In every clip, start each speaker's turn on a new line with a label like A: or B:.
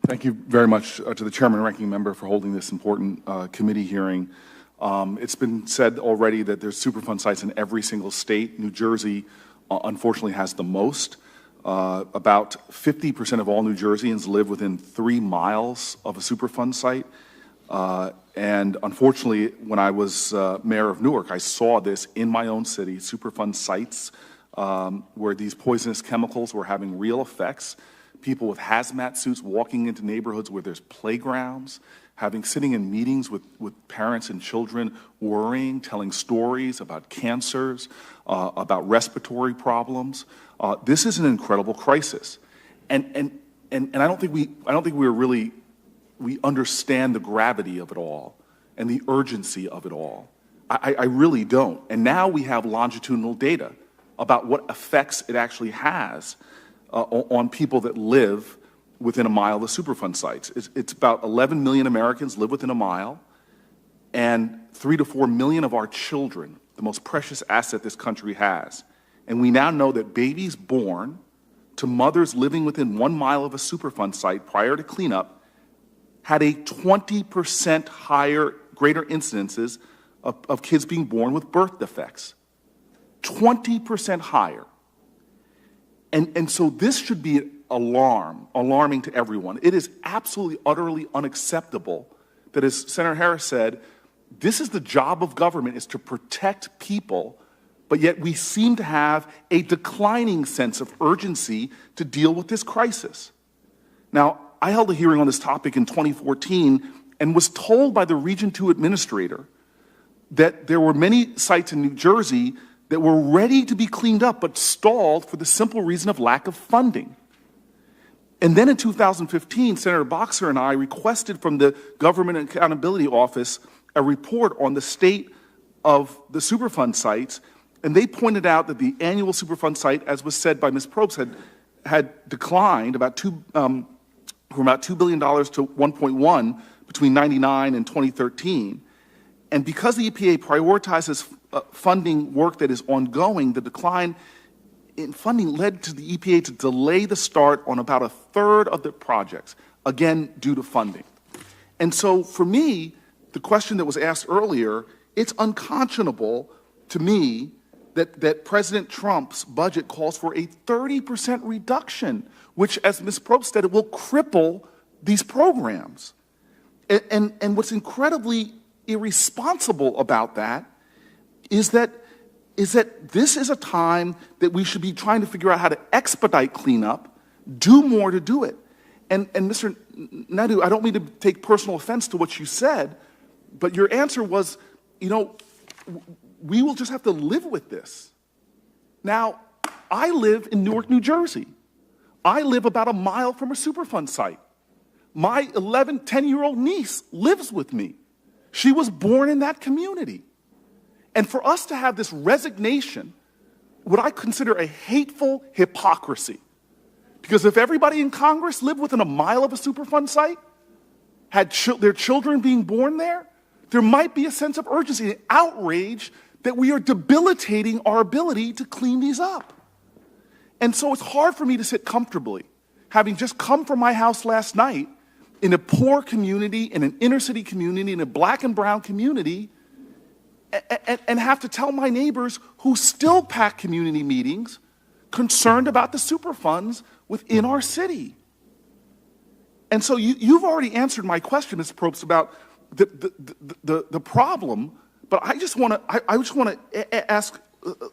A: Thank you very much to the chairman and ranking member for holding this important committee hearing. It's been said already that there's Superfund sites in every single state. New Jersey, unfortunately, has the most. About 50% of all New Jerseyans live within 3 miles of a Superfund site. And unfortunately, when I was mayor of Newark, I saw this in my own city, Superfund sites, where these poisonous chemicals were having real effects. People with hazmat suits walking into neighborhoods where there's playgrounds, sitting in meetings with parents and children, worrying, telling stories about cancers, about respiratory problems. This is an incredible crisis, and I don't think we understand the gravity of it all and the urgency of it all. I really don't. And now we have longitudinal data about what effects it actually has on people that live within a mile of the Superfund sites. It's about 11 million Americans live within a mile, and 3 to 4 million of our children, the most precious asset this country has. And we now know that babies born to mothers living within 1 mile of a Superfund site prior to cleanup had a 20% greater incidences of kids being born with birth defects. 20% higher. And so this should be alarming to everyone. It is absolutely, utterly unacceptable that, as Senator Harris said, this is the job of government, is to protect people, but yet we seem to have a declining sense of urgency to deal with this crisis. Now, I held a hearing on this topic in 2014 and was told by the Region 2 administrator that there were many sites in New Jersey that were ready to be cleaned up but stalled for the simple reason of lack of funding. And then in 2015, Senator Boxer and I requested from the Government Accountability Office a report on the state of the Superfund sites, and they pointed out that the annual Superfund site, as was said by Ms. Probst, had declined from about $2 billion to 1.1 between 1999 and 2013. And because the EPA prioritizes funding work that is ongoing, the decline in funding led to the EPA to delay the start on about a third of the projects, again, due to funding. And so for me, the question that was asked earlier, it's unconscionable to me that President Trump's budget calls for a 30% reduction, which, as Ms. Probst said, it will cripple these programs. And what's incredibly irresponsible about that is that this is a time that we should be trying to figure out how to expedite cleanup, do more to do it. And Mr. Naidu, I don't mean to take personal offense to what you said, but your answer was, we will just have to live with this. Now, I live in Newark, New Jersey. I live about a mile from a Superfund site. My 10-year-old niece lives with me. She was born in that community. And for us to have this resignation, what I consider a hateful hypocrisy, because if everybody in Congress lived within a mile of a Superfund site, had their children being born there might be a sense of urgency and outrage that we are debilitating our ability to clean these up. And so it's hard for me to sit comfortably, having just come from my house last night in a poor community, in an inner city community, in a black and brown community, and have to tell my neighbors who still pack community meetings concerned about the Superfunds within our city. And so you've already answered my question, Ms. Probst, about the problem, but I just want to ask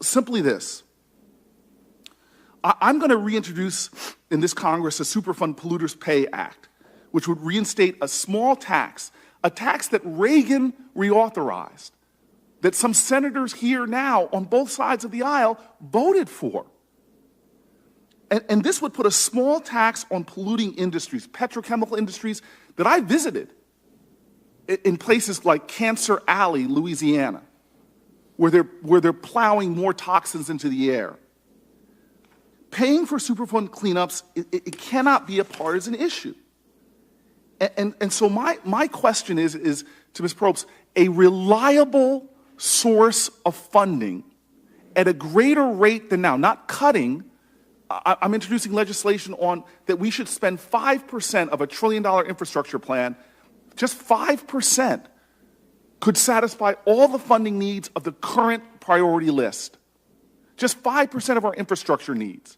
A: simply this. I'm going to reintroduce in this Congress a Superfund Polluters Pay Act, which would reinstate a small tax, a tax that Reagan reauthorized, that some senators here now on both sides of the aisle voted for. And this would put a small tax on polluting industries, petrochemical industries that I visited in places like Cancer Alley, Louisiana, where they're plowing more toxins into the air. Paying for Superfund cleanups, it cannot be a partisan issue. And so my question is to Ms. Probst, a reliable source of funding at a greater rate than now, not cutting, I'm introducing legislation on that we should spend 5% of a $1 trillion infrastructure plan. Just 5% could satisfy all the funding needs of the current priority list. Just 5% of our infrastructure needs.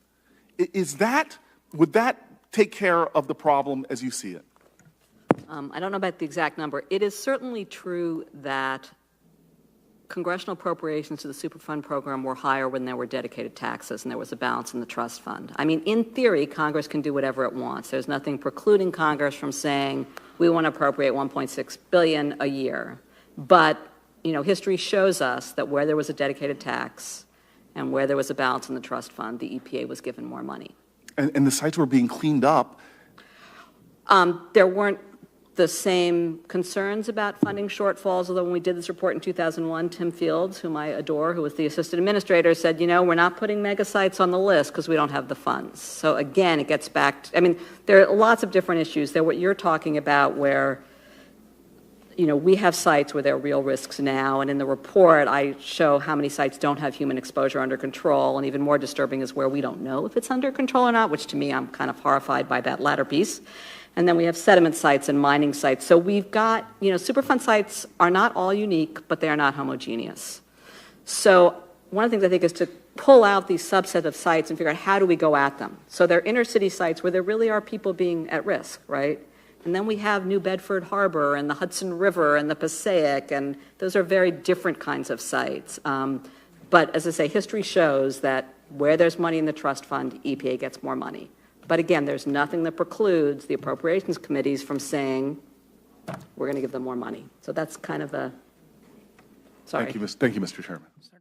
A: Would that take care of the problem as you see it?
B: I don't know about the exact number. It is certainly true that congressional appropriations to the Superfund program were higher when there were dedicated taxes and there was a balance in the trust fund. I mean, in theory, Congress can do whatever it wants. There's nothing precluding Congress from saying we want to appropriate $1.6 billion a year. But, you know, history shows us that where there was a dedicated tax and where there was a balance in the trust fund, the EPA was given more money.
A: And the sites were being cleaned up.
B: There weren't the same concerns about funding shortfalls, although when we did this report in 2001, Tim Fields, whom I adore, who was the assistant administrator, said, you know, we're not putting mega sites on the list because we don't have the funds. So again, it gets back to, I mean, there are lots of different issues. There, what you're talking about where, you know, we have sites where there are real risks now, and in the report I show how many sites don't have human exposure under control, and even more disturbing is where we don't know if it's under control or not, which to me I'm kind of horrified by that latter piece. And then we have sediment sites and mining sites. So we've got, you know, Superfund sites are not all unique, but they are not homogeneous. So one of the things I think is to pull out these subset of sites and figure out how do we go at them. So they're inner city sites where there really are people being at risk, right? And then we have New Bedford Harbor and the Hudson River and the Passaic, and those are very different kinds of sites. But as I say, history shows that where there's money in the trust fund, EPA gets more money. But again, there's nothing that precludes the appropriations committees from saying, we're going to give them more money. So that's kind of a, sorry.
A: Thank you, Mr. Chairman.